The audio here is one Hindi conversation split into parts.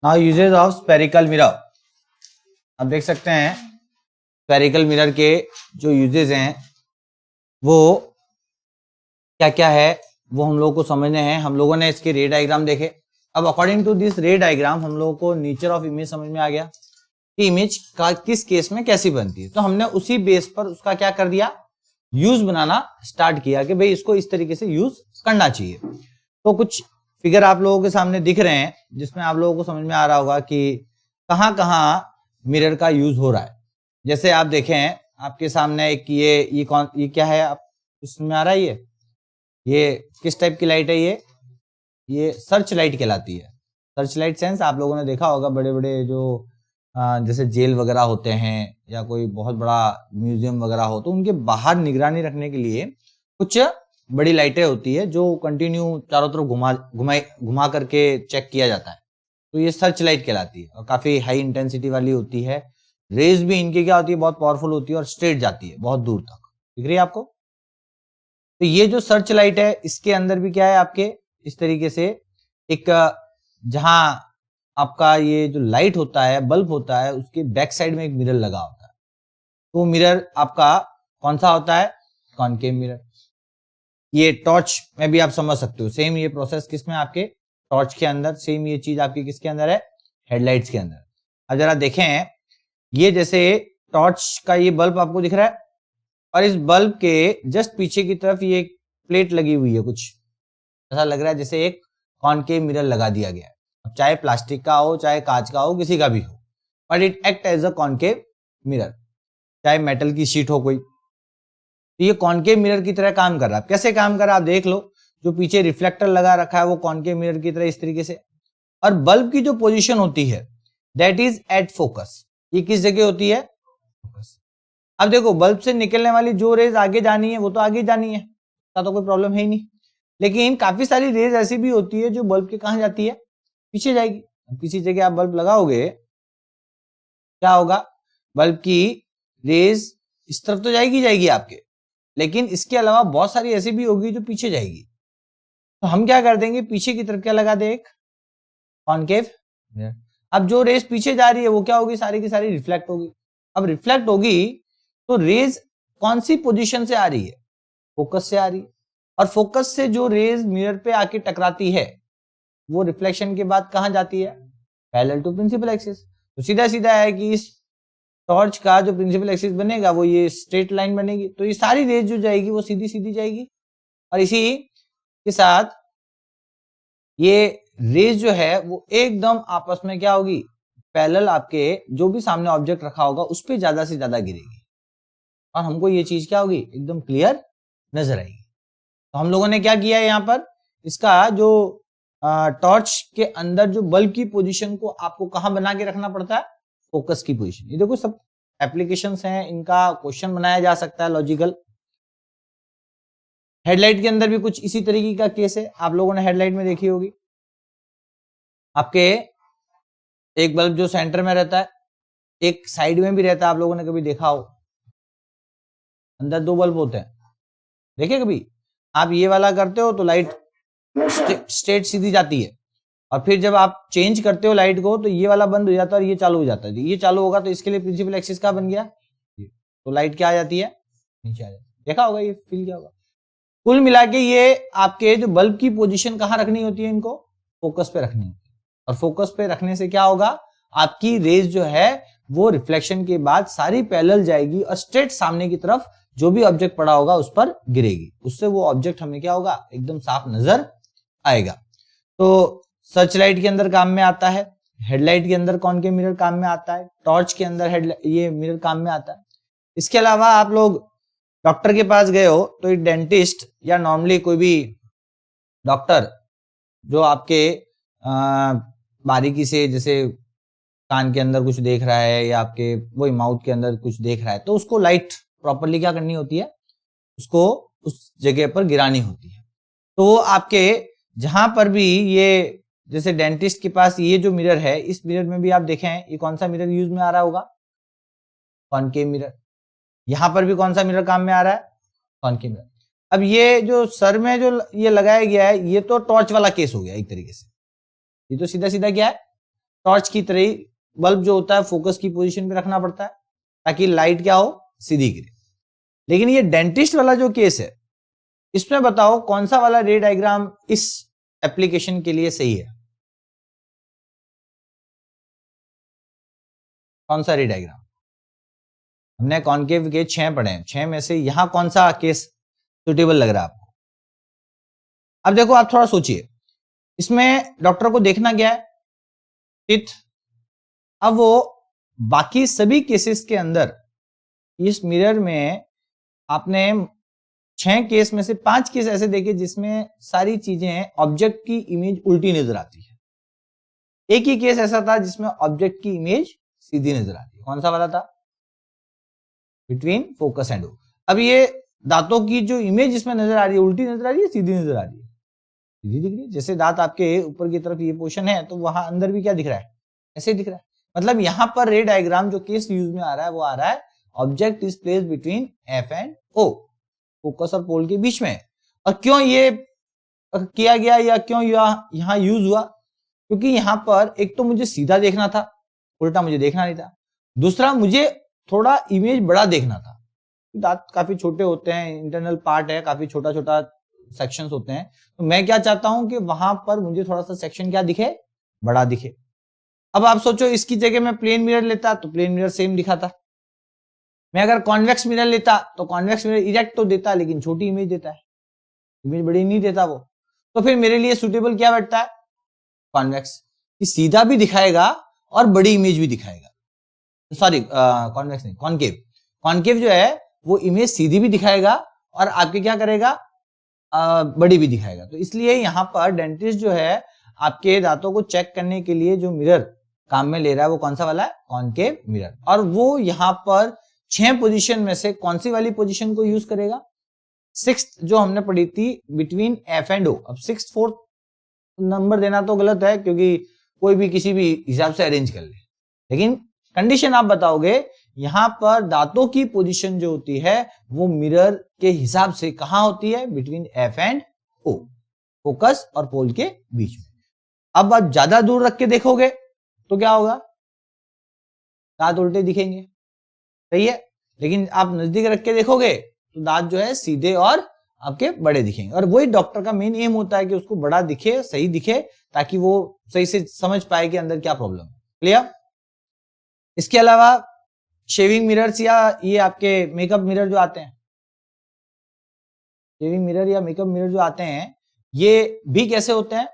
Now uses of spherical mirror. आप देख सकते हैं स्पेरिकल मिरर के जो यूजेज हैं वो क्या क्या है वो हम लोगों को समझने हैं। हम लोगों ने इसके रे डायग्राम देखे। अब according to this ray diagram हम लोगों को नेचर ऑफ इमेज समझ में आ गया कि इमेज का किस केस में कैसी बनती है। तो हमने उसी बेस पर उसका क्या कर दिया, यूज बनाना स्टार्ट किया कि भाई इसको इस तरीके से यूज करना चाहिए। तो कुछ फिगर आप लोगों के सामने दिख रहे हैं जिसमें आप लोगों को समझ में आ रहा होगा कि कहां कहां मिरर का यूज हो रहा है। जैसे आप देखें आपके सामने एक ये कौन, ये क्या है, आप उसमें आ रहा है, ये किस टाइप की लाइट है, ये सर्च लाइट कहलाती है। सर्च लाइट सेंस आप लोगों ने देखा होगा, बड़े बड़े जो जैसे जेल वगैरह होते हैं या कोई बहुत बड़ा म्यूजियम वगैरह हो तो उनके बाहर निगरानी रखने के लिए कुछ बड़ी लाइटें होती है जो कंटिन्यू चारों तरफ घुमा करके चेक किया जाता है। तो ये सर्च लाइट कहलाती है और काफी हाई इंटेंसिटी वाली होती है। रेज भी इनकी क्या होती है, बहुत पावरफुल होती है और स्ट्रेट जाती है बहुत दूर तक। दिख रही है आपको? तो ये जो सर्च लाइट है इसके अंदर भी क्या है आपके इस तरीके से एक, जहां आपका ये जो लाइट होता है, बल्ब होता है, उसके बैक साइड में एक मिरर लगा होता है। तो मिरर आपका कौन सा होता है, कॉनकेव मिरर। ये टॉर्च में भी आप समझ सकते हो, सेम ये प्रोसेस किसमें, आपके टॉर्च के अंदर। सेम ये चीज आपकी किसके अंदर है, हेडलाइट्स के अंदर। अब जरा देखें, ये जैसे टॉर्च का ये बल्ब आपको दिख रहा है और इस बल्ब के जस्ट पीछे की तरफ ये एक प्लेट लगी हुई है, कुछ ऐसा लग रहा है जैसे एक कॉनकेव मिरर लगा दिया गया है। चाहे प्लास्टिक का हो, चाहे कांच का हो, किसी का भी हो, but it act as a concave mirror. चाहे मेटल की शीट हो कोई, तो ये कॉनकेव मिरर की तरह काम कर रहा है। कैसे काम कर रहा है आप देख लो। जो पीछे रिफ्लेक्टर लगा रखा है वो कॉनकेव मिरर की तरह इस तरीके से, और बल्ब की जो पोजीशन होती है दैट इज एट फोकस। ये किस जगह होती है, फोकस। अब देखो बल्ब से निकलने वाली जो रेज आगे जानी है वो तो आगे जानी है, तो कोई प्रॉब्लम है ही नहीं। लेकिन काफी सारी रेज ऐसी भी होती है जो बल्ब के कहां जाती है, पीछे जाएगी। किसी जगह आप बल्ब लगाओगे क्या होगा, बल्ब की रेज इस तरफ तो जाएगी आपके, लेकिन इसके अलावा बहुत सारी ऐसी भी होगी जो पीछे जाएगी। तो हम क्या कर देंगे, पीछे की तरफ क्या लगा दे, एक कॉनकेव मिरर। अब जो रेज पीछे जा रही है वो क्या होगी, सारी की सारी रिफ्लेक्ट होगी। अब रिफ्लेक्ट होगी तो रेज कौन सी पोजीशन से आ रही है, फोकस से आ रही है। और फोकस से जो रेज मिरर पे आके टकराती है वो रिफ्लेक्शन के बाद कहां जाती है, पैरेलल टू प्रिंसिपल एक्सिस। तो सीधा सीधा है कि इस टॉर्च का जो प्रिंसिपल एक्सिस बनेगा वो ये स्ट्रेट लाइन बनेगी। तो ये सारी रेज जो जाएगी वो सीधी सीधी जाएगी, और इसी के साथ ये रेज जो है वो एकदम आपस में क्या होगी, पैरेलल, आपके जो भी सामने ऑब्जेक्ट रखा होगा उस पर ज्यादा से ज्यादा गिरेगी और हमको ये चीज क्या होगी, एकदम क्लियर नजर आएगी। तो हम लोगों ने क्या किया है, यहाँ पर इसका जो टॉर्च के अंदर जो बल्ब की पोजीशन को आपको कहां बना के रखना पड़ता है, फोकस की पोजीशन। ये देखो सब एप्लीकेशंस हैं, इनका क्वेश्चन बनाया जा सकता है लॉजिकल। हेडलाइट के अंदर भी कुछ इसी तरीके का केस है, आप लोगों ने हेडलाइट में देखी होगी। आपके एक बल्ब जो सेंटर में रहता है, एक साइड में भी रहता है, आप लोगों ने कभी देखा हो। अंदर दो बल्ब होते हैं, देखे कभी आप, ये वाला करते हो तो लाइट स्ट्रेट सीधी जाती है, और फिर जब आप चेंज करते हो लाइट को तो ये वाला बंद हो जाता है और ये चालू हो जाता है। ये चालू होगा तो इसके लिए प्रिंसिपल एक्सिस का बन गया, तो लाइट क्या आ जाती है, नीचे आ जाती है। देखा होगा, ये फील किया होगा। कुल मिला के ये आपके जो बल्ब की पोजीशन कहां रखनी होती है, इनको फोकस पे रखनी होती है। और फोकस पे रखने से क्या होगा, आपकी रेज जो है वो रिफ्लेक्शन के बाद सारी पैरेलल जाएगी और स्ट्रेट सामने की तरफ जो भी ऑब्जेक्ट पड़ा होगा उस पर गिरेगी। उससे वो ऑब्जेक्ट हमें क्या होगा, एकदम साफ नजर आएगा। तो सर्च लाइट के अंदर काम में आता है, हेडलाइट के अंदर कॉनकेव मिरर काम में आता है, टॉर्च के अंदर ये मिरर काम में आता है। इसके अलावा आप लोग डॉक्टर के पास गए हो तो एक डेंटिस्ट या नॉर्मली कोई भी डॉक्टर जो आपके बारीकी से जैसे कान के अंदर कुछ देख रहा है या आपके वही माउथ के अंदर कुछ देख रहा है, तो उसको लाइट प्रॉपरली क्या करनी होती है, उसको उस जगह पर गिरानी होती है। तो आपके जहां पर भी ये जैसे डेंटिस्ट के पास ये जो मिरर है, इस मिरर में भी आप देखें ये कौन सा मिरर यूज में आ रहा होगा, कॉनकेव मिरर। यहां पर भी कौन सा मिरर काम में आ रहा है, कॉनकेव मिरर। अब ये जो सर में जो ये लगाया गया है ये तो टॉर्च वाला केस हो गया एक तरीके से। ये तो सीधा सीधा क्या है, टॉर्च की तरह ही बल्ब जो होता है फोकस की पोजीशन पे रखना पड़ता है ताकि लाइट क्या हो, सीधी गिरे। लेकिन ये डेंटिस्ट वाला जो केस है, इसमें बताओ कौन सा वाला रे डायग्राम इस एप्लीकेशन के लिए सही है? कौन सा रे डायग्राम? हमने कॉन्केव के 6 पढ़े हैं, 6 में से यहां कौन सा केस सुटेबल लग रहा है आपको? अब देखो, आप थोड़ा सोचिए, इसमें डॉक्टर को देखना क्या है? टीथ। अब वो बाकी सभी केसेस के अंदर इस मिरर में आपने 6 केस में से 5 केस ऐसे देखे जिसमें सारी चीजें ऑब्जेक्ट की इमेज उल्टी नजर आती है। एक ही केस ऐसा था जिसमें ऑब्जेक्ट की इमेज सीधी नजर आती है। कौन सा वाला था? बिटवीन फोकस एंड ओ। अब ये दांतों की जो इमेज इसमें नजर आ रही है, उल्टी नजर आ रही है, सीधी नजर आ रही है? सीधी दिख रही है। जैसे दांत आपके ऊपर की तरफ ये पोर्शन है तो वहां अंदर भी क्या दिख रहा है? ऐसे दिख रहा है। मतलब यहां पर रे डायग्राम जो केस यूज में आ रहा है वो आ रहा है object is placed between F and O, focus और पोल के बीच में। और क्यों ये किया गया या क्यों यहां यूज हुआ? क्योंकि यहां पर एक तो मुझे सीधा देखना था, उल्टा मुझे देखना नहीं था। दूसरा, मुझे थोड़ा इमेज बड़ा देखना था। दांत काफी छोटे होते हैं, इंटरनल पार्ट है, काफी छोटा छोटा सेक्शंस होते हैं, तो मैं क्या चाहता हूं कि वहां पर मुझे थोड़ा सा सेक्शन क्या दिखे, बड़ा दिखे। अब आप सोचो, इसकी जगह मैं प्लेन मिरर लेता तो प्लेन मिरर सेम दिखाता। मैं अगर कॉन्वेक्स मिरर लेता तो कॉन्वेक्स मिरर इरेक्ट तो देता लेकिन छोटी इमेज देता है, इमेज बड़ी नहीं देता वो। तो फिर मेरे लिए सुटेबल क्या बैठता है? कॉन्वेक्स, कि सीधा भी दिखाएगा और बड़ी इमेज भी दिखाएगा। सॉरी, कॉन्वेक्स नहीं, कॉन्केव। कॉन्केव जो है वो इमेज सीधी भी दिखाएगा और आपके क्या करेगा, बड़ी भी दिखाएगा। तो इसलिए यहां पर डेंटिस्ट जो है आपके दांतों को चेक करने के लिए जो मिरर काम में ले रहा है वो कौन सा वाला है? Concave mirror. और वो यहां पर 6 पोजीशन में से कौन सी वाली पोजीशन को यूज करेगा? 6th जो हमने पढ़ी थी, बिटवीन एफ एंड ओ। अब 6th 4th नंबर देना तो गलत है क्योंकि कोई भी किसी भी हिसाब से अरेंज कर ले, लेकिन कंडीशन आप बताओगे यहां पर दांतों की पोजीशन जो होती है वो मिरर के हिसाब से कहां होती है? Between F and O, focus और पोल के बीच में। अब आप ज्यादा दूर रख के देखोगे तो क्या होगा? दांत उल्टे दिखेंगे, सही है। लेकिन आप नजदीक रख के देखोगे तो दांत जो है सीधे और आपके बड़े दिखेंगे। और वही डॉक्टर का मेन एम होता है कि उसको बड़ा दिखे, सही दिखे, ताकि वो सही से समझ पाए कि अंदर क्या प्रॉब्लम है। क्लियर? इसके अलावा शेविंग मिरर्स या ये आपके मेकअप मिरर जो आते हैं, शेविंग मिरर या मेकअप मिरर जो आते हैं, ये भी कैसे होते हैं?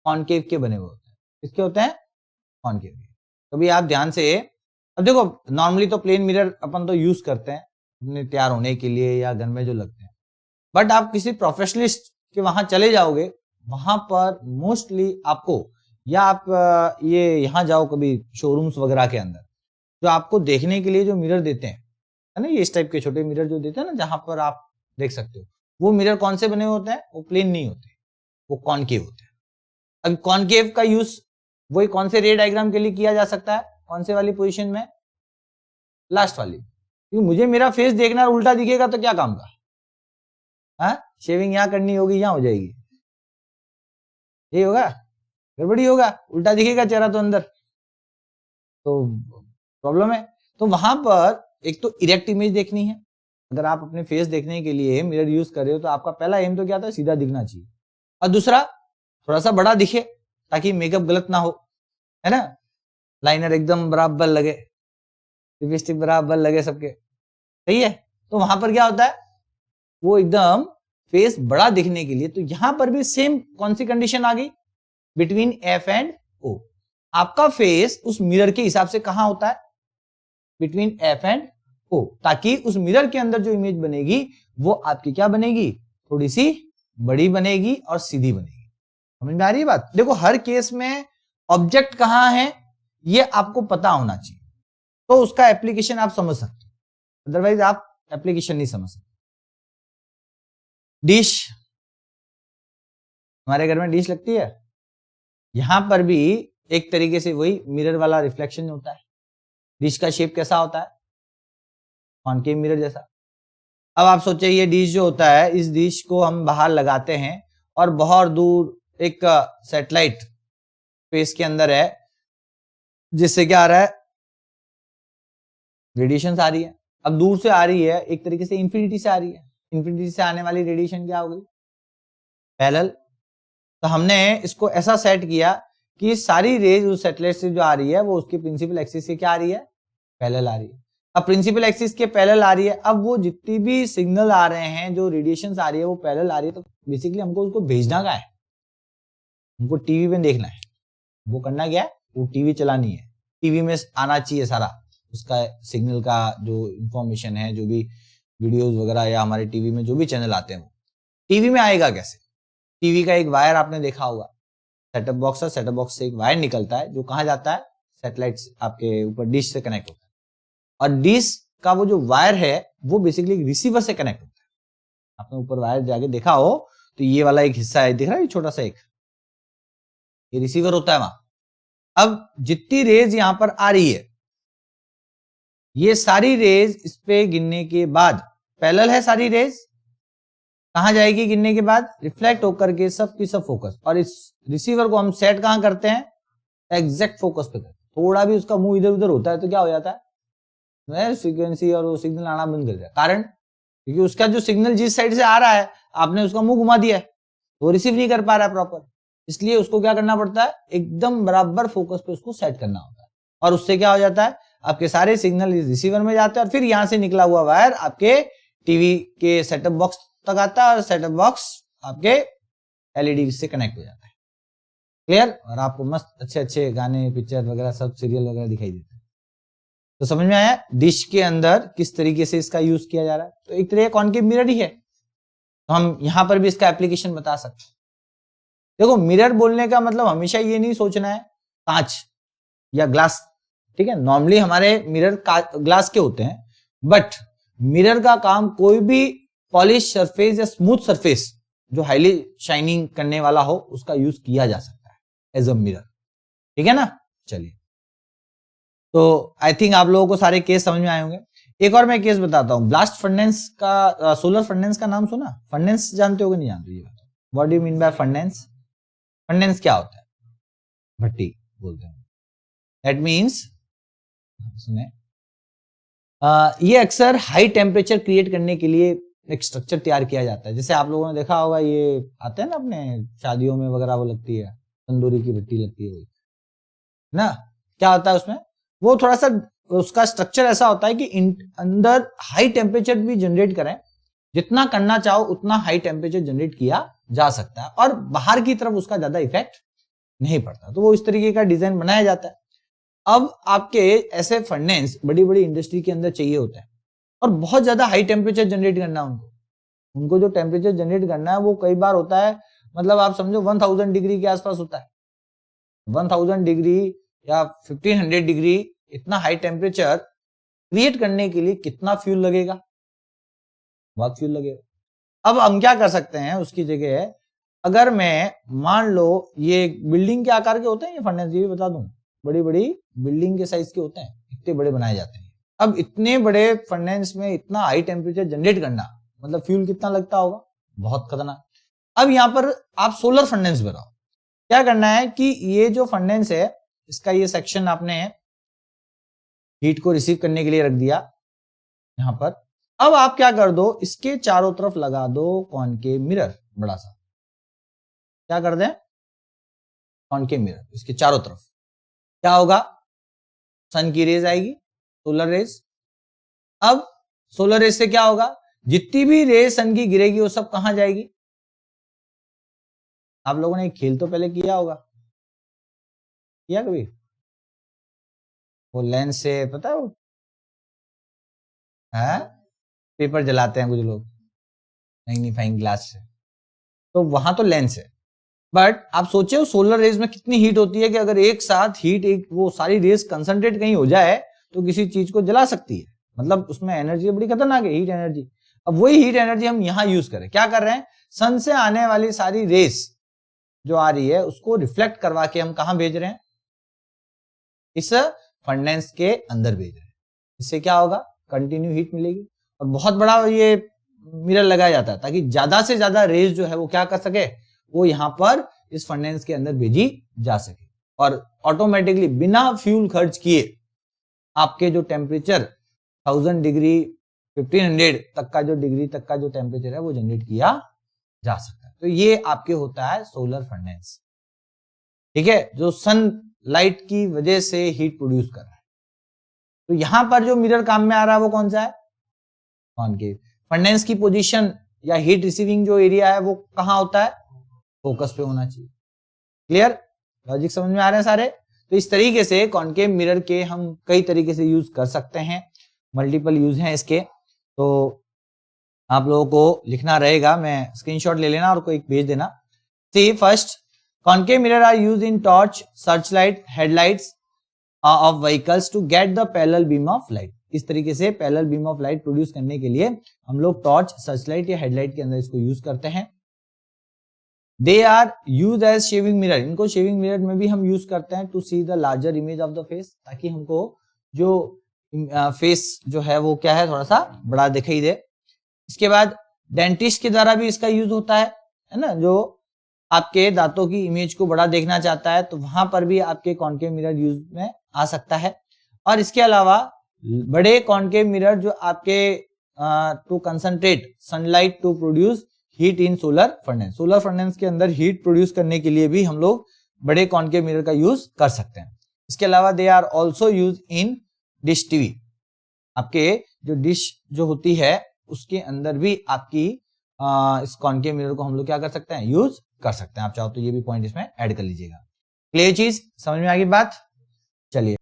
कॉनकेव के बने हुए होते हैं। किसके होते हैं? कॉनकेव के। कभी आप ध्यान से, अब देखो, नॉर्मली तो प्लेन मिरर अपन तो यूज करते हैं अपने तैयार होने के लिए या घर में जो लगते हैं, बट आप किसी प्रोफेशनलिस्ट के वहां चले जाओगे, वहां पर मोस्टली आपको, या आप ये यहां जाओ कभी शोरूम्स वगैरह के अंदर, जो आपको देखने के लिए जो मिरर देते हैं, है ना, ये इस टाइप के छोटे मिरर जो देते हैं ना, जहां पर आप देख सकते हो, वो मिरर कौन से बने हुए होते हैं? वो प्लेन नहीं होते, वो कॉनकेव होते हैं। अब कॉनकेव का यूज वही कौन से रे डायग्राम के लिए किया जा सकता है? कौन से वाली पोजीशन में? लास्ट वाली। क्योंकि मुझे मेरा फेस देखना उल्टा दिखेगा तो क्या काम का? हाँ, शेविंग यहां करनी होगी, यहां हो जाएगी, यही होगा, गड़बड़ी होगा, उल्टा दिखेगा चेहरा तो अंदर, तो प्रॉब्लम है। तो वहां पर एक तो इरेक्ट इमेज देखनी है। अगर आप अपने फेस देखने के लिए मिरर यूज कर रहे हो तो आपका पहला एम तो क्या था? सीधा दिखना चाहिए। और दूसरा, थोड़ा सा बड़ा दिखे ताकि मेकअप गलत ना हो, है ना, लाइनर एकदम बराबर लगे, लिपस्टिक बराबर लगे सबके, सही है। तो वहां पर क्या होता है? वो एकदम फेस बड़ा दिखने के लिए, तो यहां पर भी सेम कौन सी कंडीशन आ गई? बिटवीन एफ एंड ओ। आपका फेस उस मिरर के हिसाब से कहां होता है? बिटवीन एफ एंड ओ, ताकि उस मिरर के अंदर जो इमेज बनेगी वो आपकी क्या बनेगी? थोड़ी सी बड़ी बनेगी और सीधी बनेगी। समझ में आ रही है बात? देखो, हर केस में ऑब्जेक्ट कहां है ये आपको पता होना चाहिए, तो उसका एप्लीकेशन आप समझ सकते हो, अदरवाइज आप एप्लीकेशन नहीं समझ सकते। डिश, हमारे घर में डिश लगती है, यहां पर भी एक तरीके से वही मिरर वाला रिफ्लेक्शन होता है। डिश का शेप कैसा होता है? कॉनकेव मिरर जैसा। अब आप सोचिए, ये डिश जो होता है, इस डिश को हम बाहर लगाते हैं और बहुत दूर एक सैटेलाइट स्पेस के अंदर है, जिससे क्या आ रहा है, रेडिएशन आ रही है। अब दूर से आ रही है, एक तरीके से इंफिनिटी से आ रही है। इंफिनिटी से आने वाली रेडिएशन क्या हो गई, पैरेलल। तो हमने इसको ऐसा सेट किया कि सारी रेज उस सैटेलाइट से जो आ रही है वो उसके प्रिंसिपल एक्सिस से क्या आ रही है, पैरेलल आ रही है। अब प्रिंसिपल एक्सिस के पैरेलल आ रही है, अब वो जितनी भी सिग्नल आ रहे हैं, जो रेडिएशन आ रही है वो पैरेलल आ रही है, तो बेसिकली हमको उसको भेजना क्या है, हमको टीवी में देखना है। वो करना क्या है, वो टीवी चलानी है, टीवी में आना चाहिए सारा उसका सिग्नल का जो इंफॉर्मेशन है, जो भी वीडियोस वगैरह या हमारे टीवी में जो भी चैनल आते हैं वो टीवी में आएगा कैसे। टीवी का एक वायर आपने देखा होगा, सेटअप बॉक्स है, सेटअप बॉक्स से एक वायर निकलता है जो कहाँ जाता है, सैटेलाइट आपके ऊपर डिश से कनेक्ट होता है, और डिश का वो जो वायर है वो बेसिकली रिसीवर से कनेक्ट होता है। आपने ऊपर वायर जाके देखा हो तो ये वाला एक हिस्सा है, दिख रहा है छोटा सा एक, ये रिसीवर होता है वहां। अब जितनी रेज यहां पर आ रही है, ये सारी रेज इस पे गिनने के बाद पैरेलल है, सारी रेज कहां जाएगी गिनने के बाद, रिफ्लेक्ट होकर के सब की सब फोकस, और इस रिसीवर को हम सेट कहां करते हैं, एग्जैक्ट फोकस पे करते हैं। थोड़ा भी उसका मुंह इधर उधर होता है तो क्या हो जाता है, फ्रीक्वेंसी और वो सिग्नल आना बंद कर दिया। कारण क्योंकि उसका जो सिग्नल जिस साइड से आ रहा है आपने उसका मुंह घुमा दिया है, वो रिसीव नहीं कर पा रहा है प्रॉपर, इसलिए उसको क्या करना पड़ता है, एकदम बराबर फोकस पे उसको सेट करना होता है। और उससे क्या हो जाता है, आपके सारे सिग्नल इस रिसीवर में जाते हैं और फिर यहां से निकला हुआ वायर आपके टीवी के सेटअप बॉक्स तक आता है, और सेटअप बॉक्स आपके एलईडी से कनेक्ट हो जाता है। क्लियर, और आपको मस्त अच्छे अच्छे गाने, पिक्चर वगैरह सब सीरियल वगैरह दिखाई देते हैं। तो समझ में आया डिश के अंदर किस तरीके से इसका यूज किया जा रहा है। तो एक तरह का कॉनकेव मिरर ही है, तो हम यहां पर भी इसका एप्लीकेशन बता सकते हैं। देखो मिरर बोलने का मतलब हमेशा ये नहीं सोचना है कांच या ग्लास, ठीक है, नॉर्मली हमारे मिरर ग्लास के होते हैं, बट मिरर का काम कोई भी पॉलिश सरफेस या स्मूथ सरफेस जो हाईली शाइनिंग करने वाला हो उसका यूज किया जा सकता है एज अ मिरर, ठीक है ना। चलिए, तो आई थिंक आप लोगों को सारे केस समझ में आए होंगे। एक और मैं केस बताता हूं, ब्लास्ट फर्नेस का, सोलर फर्नेस का नाम सुना, फर्नेस जानते हो कि नहीं जानते, ये बताओ, what do you mean by furnace. Furnace क्या होता है, भट्टी बोलते हैं, दैट मीन्स सुने, ये अक्सर हाई टेम्परेचर क्रिएट करने के लिए एक स्ट्रक्चर तैयार किया जाता है। जैसे आप लोगों ने देखा होगा, ये आते हैं ना अपने शादियों में वगैरह, वो लगती है तंदूरी की भट्टी लगती है ना, क्या होता है उसमें, वो थोड़ा सा उसका स्ट्रक्चर ऐसा होता है कि अंदर हाई टेम्परेचर भी जनरेट करें, जितना करना चाहो उतना हाई टेम्परेचर जनरेट किया जा सकता है, और बाहर की तरफ उसका ज्यादा इफेक्ट नहीं पड़ता, तो वो इस तरीके का डिजाइन बनाया जाता है। अब आपके ऐसे फर्नेस बड़ी बड़ी इंडस्ट्री के अंदर चाहिए होता है, और बहुत ज्यादा हाई टेम्परेचर जनरेट करना है उनको जो टेम्परेचर जनरेट करना है वो कई बार होता है, मतलब आप समझो 1000 डिग्री के आसपास होता है, 1000 डिग्री या 1500 डिग्री, इतना हाई टेम्परेचर क्रिएट करने के लिए कितना फ्यूल लगेगा, बहुत फ्यूल लगेगा। अब हम क्या कर सकते हैं, उसकी जगह अगर मैं मान लो ये बिल्डिंग के आकार के होते हैं ये फर्नेस, ये भी बता दूं, बड़ी बड़ी बिल्डिंग के साइज के होते हैं, इतने बड़े बनाए जाते हैं। अब इतने बड़े फर्नेस में इतना हाई टेम्परेचर जनरेट करना, मतलब फ्यूल कितना लगता होगा, बहुत खतरनाक। अब यहां पर आप सोलर फर्नेस बनाओ, क्या करना है कि ये जो फर्नेस है इसका ये सेक्शन आपने हीट को रिसीव करने के लिए रख दिया यहां पर। अब आप क्या कर दो, इसके चारों तरफ लगा दो कॉनकेव मिरर, बड़ा सा, क्या कर दें, कॉनकेव मिरर इसके चारों तरफ। क्या होगा, सन की रेज आएगी, सोलर रेज। अब सोलर रेज से क्या होगा, जितनी भी रेज सन की गिरेगी वो सब कहां जाएगी। आप लोगों ने एक खेल तो पहले किया होगा, किया कभी, वो लेंस से, पता है वो है, पेपर जलाते हैं कुछ लोग मैग्नीफाइंग ग्लास से, तो वहां तो लेंस है, बट आप सोचे सोलर रेज में कितनी हीट होती है कि अगर एक साथ हीट, एक वो सारी रेज कंसंट्रेट कहीं हो जाए तो किसी चीज को जला सकती है, मतलब उसमें एनर्जी बड़ी खतरनाक है, हीट एनर्जी। अब वही हीट एनर्जी हम यहां यूज करें, क्या कर रहे हैं, सन से आने वाली सारी रेज जो आ रही है उसको रिफ्लेक्ट करवा के हम कहां भेज रहे हैं, इस फर्नेस के अंदर भेज रहे हैं। इससे क्या होगा, कंटिन्यू हीट मिलेगी, और बहुत बड़ा ये मिरर लगाया जाता है ताकि ज्यादा से ज्यादा रेज जो है वो क्या कर सके, वो यहां पर इस फर्नेस के अंदर भेजी जा सके। और ऑटोमेटिकली बिना फ्यूल खर्च किए आपके जो टेम्परेचर 1000 डिग्री 1500 तक का जो डिग्री तक का जो टेम्परेचर है वो जनरेट किया जा सकता है। तो ये आपके होता है सोलर फर्नेस, ठीक है, जो सन लाइट की वजह से हीट प्रोड्यूस कर रहा है। तो यहां पर जो मिरर काम में आ रहा है वो कौन सा है, कॉनकेव। फर्नेस की पोजीशन या हीट रिसीविंग जो एरिया है वो कहां होता है, फोकस पे होना चाहिए। क्लियर, लॉजिक समझ में आ रहे हैं सारे। तो इस तरीके से कॉनकेव मिरर के हम कई तरीके से यूज कर सकते हैं, मल्टीपल यूज हैं इसके। तो आप लोगों को लिखना रहेगा, मैं स्क्रीनशॉट ले लेना और कोई भेज देना। See first, concave mirror are use in torch, searchlight, headlights of vehicles to get the parallel beam of light. इस तरीके से parallel beam of light produce करने के लिए हम लोग टॉर्च, सर्चलाइट या हेडलाइट के अंदर इसको यूज करते हैं। They are use as shaving mirror, इनको शेविंग मिरर में भी हम यूज करते हैं to see the larger image of the face, ताकि हमको जो फेस जो है वो क्या है, थोड़ा सा बड़ा दिखाई दे। इसके बाद डेंटिस्ट के द्वारा भी इसका यूज होता है ना, जो आपके दांतों की इमेज को बड़ा देखना चाहता है तो वहां पर भी आपके कॉनकेव मिरर यूज में आ सकता है। और इसके अलावा बड़े कॉनकेव मिरर जो आपके to concentrate sunlight to produce heat in solar furnace, solar furnace के अंदर हीट प्रोड्यूस करने के लिए भी हम लोग बड़े कॉनकेव मिरर का यूज कर सकते हैं। इसके अलावा they are also use in dish TV, आपके जो डिश जो होती है उसके अंदर भी आपकी इस कॉनकेव मिरर को हम लोग क्या कर सकते हैं, यूज कर सकते हैं। आप चाहो तो ये भी पॉइंट इसमें ऐड कर लीजिएगा। क्लियर चीज समझ में आ गई बात, चलिए।